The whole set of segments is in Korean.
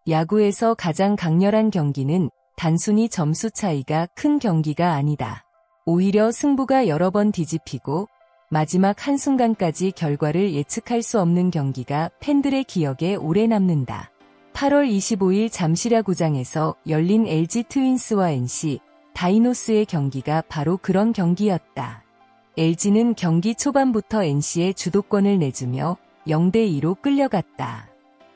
야구에서 가장 강렬한 경기는 단순히 점수 차이가 큰 경기가 아니다. 오히려 승부가 여러 번 뒤집히고 마지막 한순간까지 결과를 예측할 수 없는 경기가 팬들의 기억에 오래 남는다. 8월 25일 잠실야구장에서 열린 LG 트윈스와 NC 다이노스의 경기가 바로 그런 경기였다. LG는 경기 초반부터 NC에 주도권을 내주며 0대2로 끌려갔다.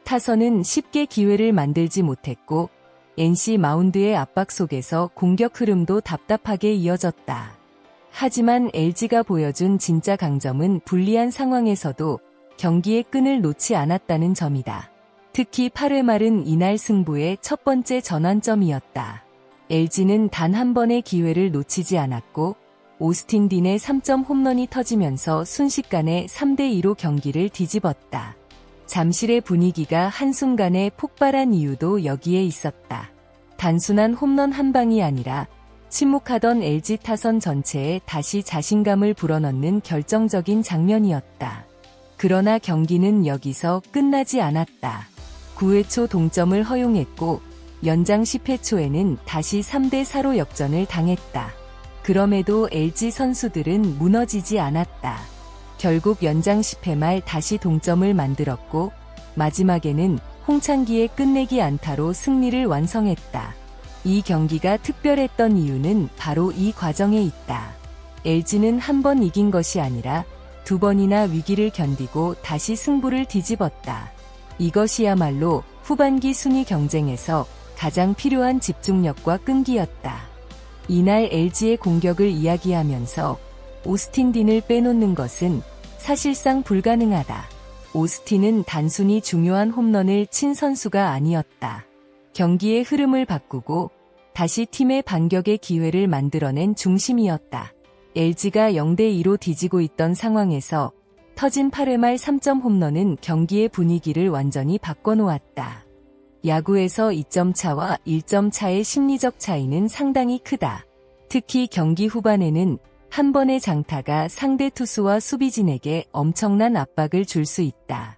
타선은 쉽게 기회를 만들지 못했고 NC 마운드의 압박 속에서 공격 흐름도 답답하게 이어졌다. 하지만 LG가 보여준 진짜 강점은 불리한 상황에서도 경기의 끈을 놓지 않았다는 점이다. 특히 8회 말은 이날 승부의 첫 번째 전환점이었다. LG는 단 한 번의 기회를 놓치지 않았고 오스틴 딘의 3점 홈런이 터지면서 순식간에 3대2로 경기를 뒤집었다. 잠실의 분위기가 한순간에 폭발한 이유도 여기에 있었다. 단순한 홈런 한 방이 아니라 침묵하던 LG 타선 전체에 다시 자신감을 불어넣는 결정적인 장면이었다. 그러나 경기는 여기서 끝나지 않았다. 9회 초 동점을 허용했고 연장 10회 초에는 다시 3대4로 역전을 당했다. 그럼에도 LG 선수들은 무너지지 않았다. 결국 연장 10회 말 다시 동점을 만들었고 마지막에는 홍창기의 끝내기 안타로 승리를 완성했다. 이 경기가 특별했던 이유는 바로 이 과정에 있다. LG는 한 번 이긴 것이 아니라 두 번이나 위기를 견디고 다시 승부를 뒤집었다. 이것이야말로 후반기 순위 경쟁에서 가장 필요한 집중력과 끈기였다. 이날 LG의 공격을 이야기하면서 오스틴 딘을 빼놓는 것은 사실상 불가능하다. 오스틴은 단순히 중요한 홈런을 친 선수가 아니었다. 경기의 흐름을 바꾸고 다시 팀의 반격의 기회를 만들어낸 중심이었다. LG가 0대2로 뒤지고 있던 상황에서 터진 8회 말 3점 홈런은 경기의 분위기를 완전히 바꿔놓았다. 야구에서 2점 차와 1점 차의 심리적 차이는 상당히 크다. 특히 경기 후반에는 한 번의 장타가 상대 투수와 수비진에게 엄청난 압박을 줄 수 있다.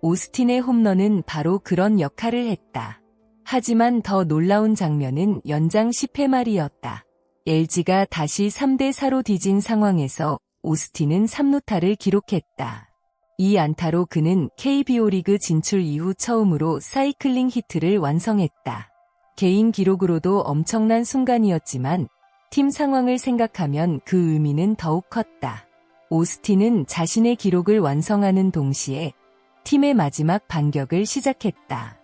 오스틴의 홈런은 바로 그런 역할을 했다. 하지만 더 놀라운 장면은 연장 10회 말이었다. LG가 다시 3대4로 뒤진 상황에서 오스틴은 3루타를 기록했다. 이 안타로 그는 KBO 리그 진출 이후 처음으로 사이클링 히트를 완성했다. 개인 기록으로도 엄청난 순간이었지만 팀 상황을 생각하면 그 의미는 더욱 컸다. 오스틴은 자신의 기록을 완성하는 동시에 팀의 마지막 반격을 시작했다.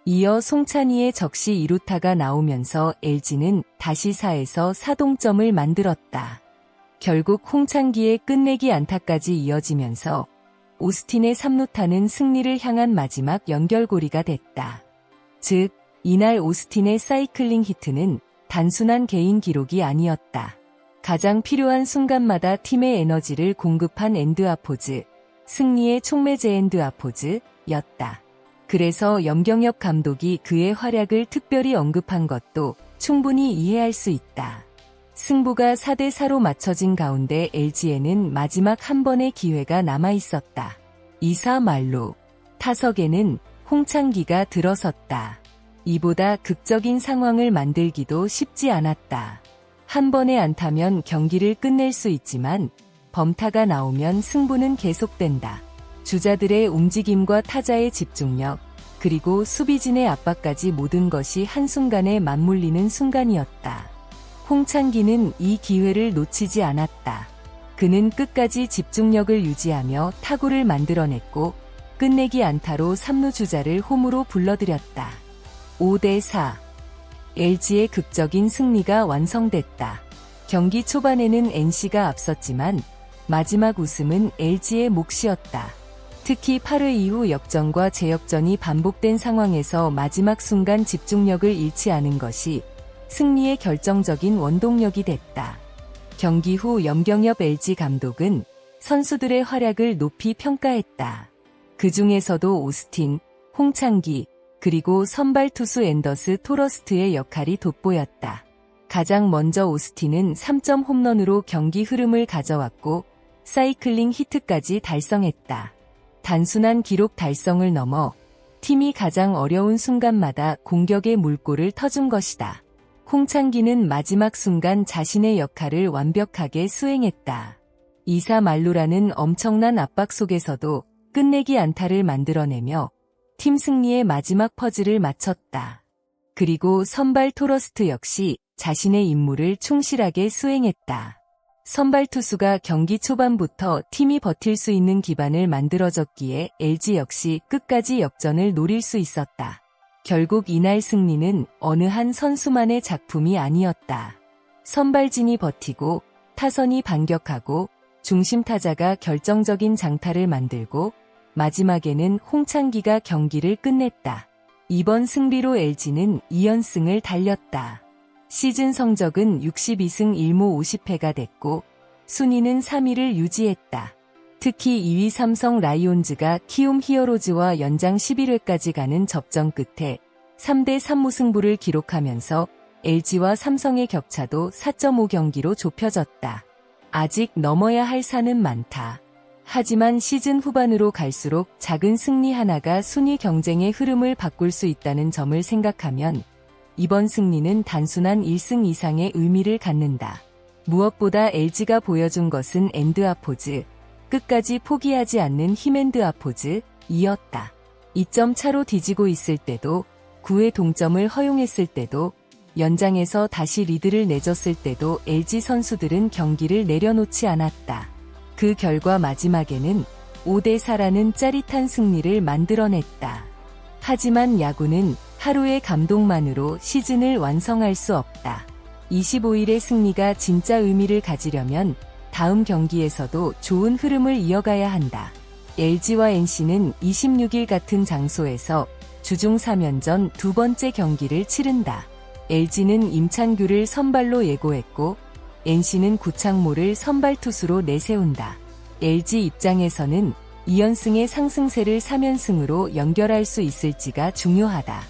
이어 송찬희의 적시 2루타가 나오면서 LG는 다시 4에서 4동점을 만들었다. 결국 홍창기의 끝내기 안타까지 이어지면서 오스틴의 3루타는 승리를 향한 마지막 연결고리가 됐다. 즉, 이날 오스틴의 사이클링 히트는 단순한 개인 기록이 아니었다. 가장 필요한 순간마다 팀의 에너지를 공급한 엔드아포즈, 승리의 촉매제 엔드아포즈였다. 그래서 염경엽 감독이 그의 활약을 특별히 언급한 것도 충분히 이해할 수 있다. 승부가 4대4로 맞춰진 가운데 LG에는 마지막 한 번의 기회가 남아있었다. 이사말로 타석에는 홍창기가 들어섰다. 이보다 극적인 상황을 만들기도 쉽지 않았다. 한 번의 안타면 경기를 끝낼 수 있지만 범타가 나오면 승부는 계속된다. 주자들의 움직임과 타자의 집중력, 그리고 수비진의 압박까지 모든 것이 한순간에 맞물리는 순간이었다. 홍창기는 이 기회를 놓치지 않았다. 그는 끝까지 집중력을 유지하며 타구를 만들어냈고 끝내기 안타로 3루 주자를 홈으로 불러들였다. 5대4. LG의 극적인 승리가 완성됐다. 경기 초반에는 NC가 앞섰지만 마지막 웃음은 LG의 몫이었다. 특히 8회 이후 역전과 재역전이 반복된 상황에서 마지막 순간 집중력을 잃지 않은 것이 승리의 결정적인 원동력이 됐다. 경기 후 염경엽 LG 감독은 선수들의 활약을 높이 평가했다. 그 중에서도 오스틴, 홍창기, 그리고 선발 투수 앤더스 토러스트의 역할이 돋보였다. 가장 먼저 오스틴은 3점 홈런으로 경기 흐름을 가져왔고 사이클링 히트까지 달성했다. 단순한 기록 달성을 넘어 팀이 가장 어려운 순간마다 공격의 물꼬를 터준 것이다. 홍창기는 마지막 순간 자신의 역할을 완벽하게 수행했다. 이사 말루라는 엄청난 압박 속에서도 끝내기 안타를 만들어내며 팀 승리의 마지막 퍼즐을 맞췄다. 그리고 선발 토러스트 역시 자신의 임무를 충실하게 수행했다. 선발 투수가 경기 초반부터 팀이 버틸 수 있는 기반을 만들어줬기에 LG 역시 끝까지 역전을 노릴 수 있었다. 결국 이날 승리는 어느 한 선수만의 작품이 아니었다. 선발진이 버티고 타선이 반격하고 중심 타자가 결정적인 장타를 만들고 마지막에는 홍창기가 경기를 끝냈다. 이번 승리로 LG는 2연승을 달렸다. 시즌 성적은 62승 1무 50패가 됐고 순위는 3위를 유지했다. 특히 2위 삼성 라이온즈가 키움 히어로즈와 연장 11회까지 가는 접전 끝에 3대3 무승부를 기록하면서 LG와 삼성의 격차도 4.5경기로 좁혀졌다. 아직 넘어야 할 산은 많다. 하지만 시즌 후반으로 갈수록 작은 승리 하나가 순위 경쟁의 흐름을 바꿀 수 있다는 점을 생각하면 이번 승리는 단순한 1승 이상의 의미를 갖는다. 무엇보다 LG가 보여준 것은 엔드아포즈, 끝까지 포기하지 않는 힘엔드아포즈이었다. 2점 차로 뒤지고 있을 때도, 9회 동점을 허용했을 때도, 연장에서 다시 리드를 내줬을 때도 LG 선수들은 경기를 내려놓지 않았다. 그 결과 마지막에는 5대4라는 짜릿한 승리를 만들어냈다. 하지만 야구는 하루의 감동만으로 시즌을 완성할 수 없다. 25일의 승리가 진짜 의미를 가지려면 다음 경기에서도 좋은 흐름을 이어가야 한다. LG와 NC는 26일 같은 장소에서 주중 3연전 두 번째 경기를 치른다. LG는 임창규를 선발로 예고했고 NC는 구창모를 선발 투수로 내세운다. LG 입장에서는 2연승의 상승세를 3연승으로 연결할 수 있을지가 중요하다.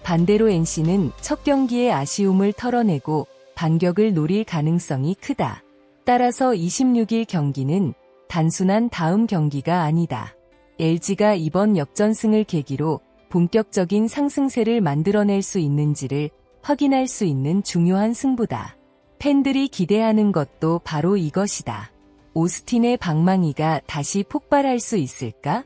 반대로 NC는 첫 경기에 아쉬움을 털어내고 반격을 노릴 가능성이 크다. 따라서 26일 경기는 단순한 다음 경기가 아니다. LG가 이번 역전승을 계기로 본격적인 상승세를 만들어낼 수 있는지를 확인할 수 있는 중요한 승부다. 팬들이 기대하는 것도 바로 이것이다. 오스틴의 방망이가 다시 폭발할 수 있을까?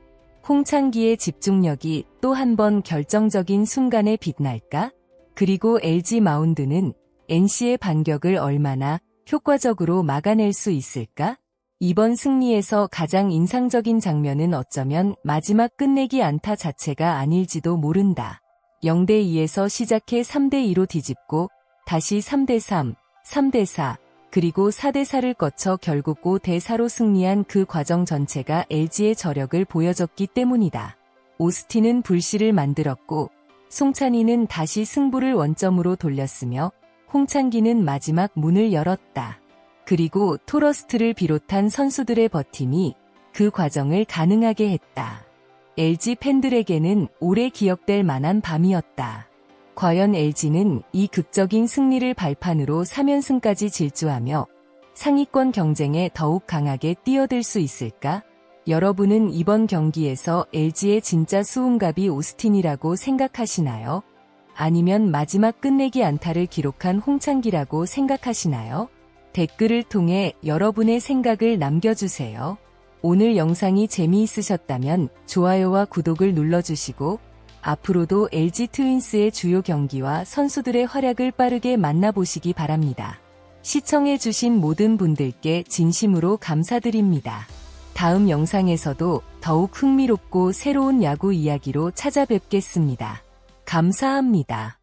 홍창기의 집중력이 또 한 번 결정적인 순간에 빛날까? 그리고 LG 마운드는 NC의 반격을 얼마나 효과적으로 막아낼 수 있을까? 이번 승리에서 가장 인상적인 장면은 어쩌면 마지막 끝내기 안타 자체가 아닐지도 모른다. 0대2에서 시작해 3대2로 뒤집고 다시 3대3, 3대4, 그리고 4대4를 거쳐 결국 5대4로 승리한 그 과정 전체가 LG의 저력을 보여줬기 때문이다. 오스틴은 불씨를 만들었고 송찬희는 다시 승부를 원점으로 돌렸으며 홍창기는 마지막 문을 열었다. 그리고 토러스트를 비롯한 선수들의 버팀이 그 과정을 가능하게 했다. LG 팬들에게는 오래 기억될 만한 밤이었다. 과연 LG는 이 극적인 승리를 발판으로 3연승까지 질주하며 상위권 경쟁에 더욱 강하게 뛰어들 수 있을까? 여러분은 이번 경기에서 LG의 진짜 수훈갑이 오스틴이라고 생각하시나요? 아니면 마지막 끝내기 안타를 기록한 홍창기라고 생각하시나요? 댓글을 통해 여러분의 생각을 남겨주세요. 오늘 영상이 재미있으셨다면 좋아요와 구독을 눌러주시고 앞으로도 LG 트윈스의 주요 경기와 선수들의 활약을 빠르게 만나보시기 바랍니다. 시청해주신 모든 분들께 진심으로 감사드립니다. 다음 영상에서도 더욱 흥미롭고 새로운 야구 이야기로 찾아뵙겠습니다. 감사합니다.